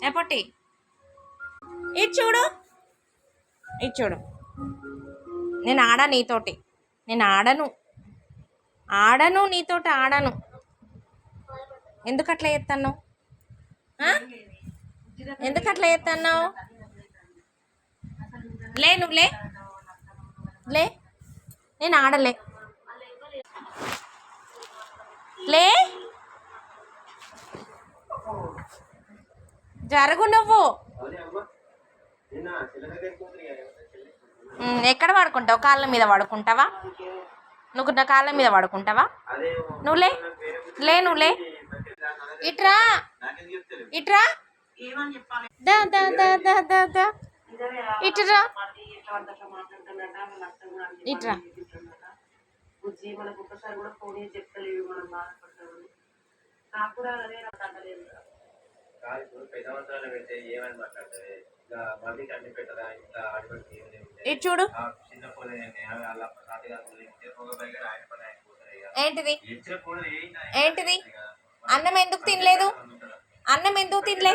ఎప్పటి ఇది చూడు, ఇది చూడు. నేను ఆడా నీతోటి, నేను ఆడను నీతోటి ఆడను. ఎందుకు అట్లా చేస్తున్నావు? ఎందుకు అట్లా చేస్తున్నావు? లే నువ్వు లే, లే నేను ఆడలే. లే జరుగు నువ్వు. ఎక్కడ పడుకుంటావు? కాళ్ళ మీద పడుకుంటావా? నువ్వు నా కాళ్ళ మీద పడుకుంటావా? నువ్వు లే, లే నువ్వు లే. ఇట్రా, ఇట్రా, దా దా దా దా దా దా, ఇట్రా, ఇట్రా. ఇటు చూడు. ఏంటిది? ఏంటిది? అన్నం ఎందుకు తినలేదు? అన్నం ఎందుకు తినలే?